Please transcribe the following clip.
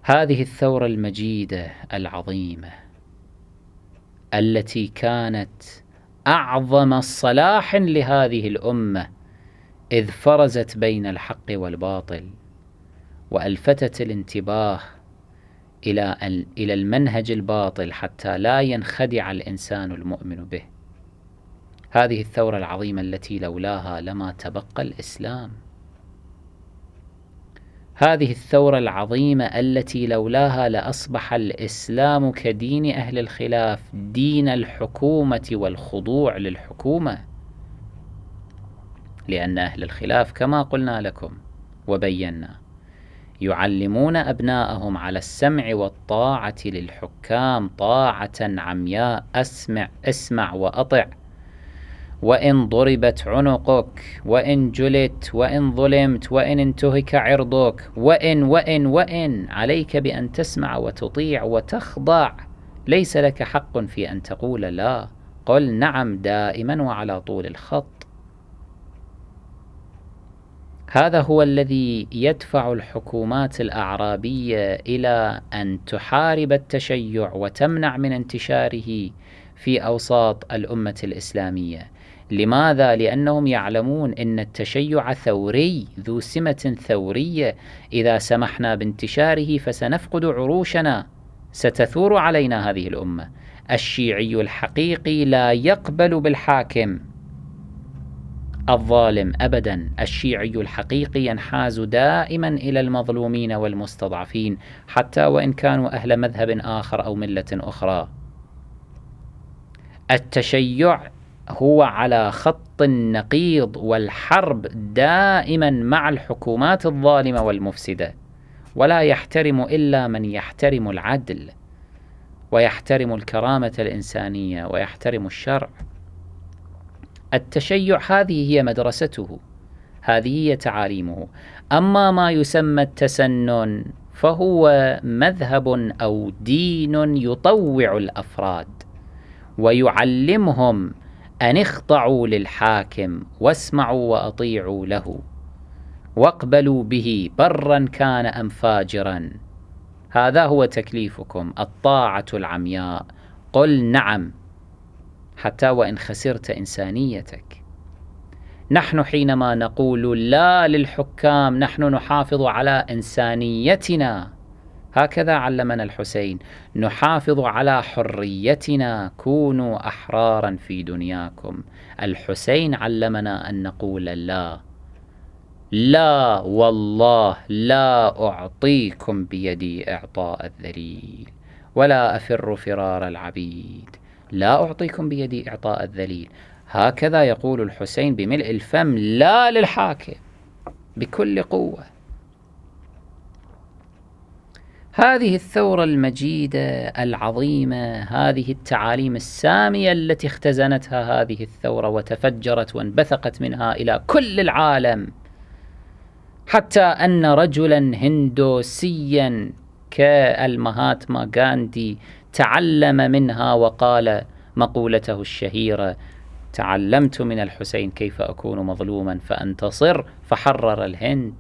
هذه الثورة المجيدة العظيمة التي كانت أعظم صلاح لهذه الأمة، إذ فرزت بين الحق والباطل وألفتت الانتباه إلى المنهج الباطل حتى لا ينخدع الإنسان المؤمن به. هذه الثورة العظيمة التي لولاها لما تبقى الإسلام. هذه الثورة العظيمة التي لولاها لأصبح الإسلام كدين أهل الخلاف، دين الحكومة والخضوع للحكومة، لأن أهل الخلاف كما قلنا لكم وبينا يعلمون أبناءهم على السمع والطاعة للحكام طاعة عمياء، اسمع وأطع، وإن ضربت عنقك، وإن جلت، وإن ظلمت، وإن انتهك عرضك، وإن عليك بأن تسمع وتطيع وتخضع. ليس لك حق في أن تقول لا، قل نعم دائما وعلى طول الخط. هذا هو الذي يدفع الحكومات الأعرابية إلى أن تحارب التشيع وتمنع من انتشاره في أوساط الأمة الإسلامية. لماذا؟ لأنهم يعلمون أن التشيع ثوري ذو سمة ثورية، إذا سمحنا بانتشاره فسنفقد عروشنا، ستثور علينا هذه الأمة. الشيعي الحقيقي لا يقبل بالحاكم الظالم أبدا. الشيعي الحقيقي ينحاز دائما إلى المظلومين والمستضعفين، حتى وإن كانوا أهل مذهب آخر أو ملة أخرى. التشيع هو على خط النقيض والحرب دائما مع الحكومات الظالمة والمفسدة، ولا يحترم إلا من يحترم العدل ويحترم الكرامة الإنسانية ويحترم الشرع. التشيع هذه هي مدرسته، هذه هي تعاليمه. أما ما يسمى التسنن فهو مذهب أو دين يطوع الأفراد ويعلمهم أن اخضعوا للحاكم واسمعوا وأطيعوا له واقبلوا به برا كان أم فاجرا. هذا هو تكليفكم، الطاعة العمياء. قل نعم حتى وإن خسرت إنسانيتك. نحن حينما نقول لا للحكام نحن نحافظ على إنسانيتنا، هكذا علمنا الحسين، نحافظ على حريتنا، كونوا أحرارا في دنياكم. الحسين علمنا أن نقول لا، لا والله لا أعطيكم بيدي إعطاء الذليل ولا أفر فرار العبيد، لا أعطيكم بيدي إعطاء الذليل. هكذا يقول الحسين بملء الفم لا للحاكم بكل قوة. هذه الثورة المجيدة العظيمة، هذه التعاليم السامية التي اختزنتها هذه الثورة وتفجرت وانبثقت منها إلى كل العالم، حتى أن رجلا هندوسيا كالمهاتما غاندي تعلم منها وقال مقولته الشهيرة: تعلمت من الحسين كيف أكون مظلوما فأنتصر، فحرر الهند.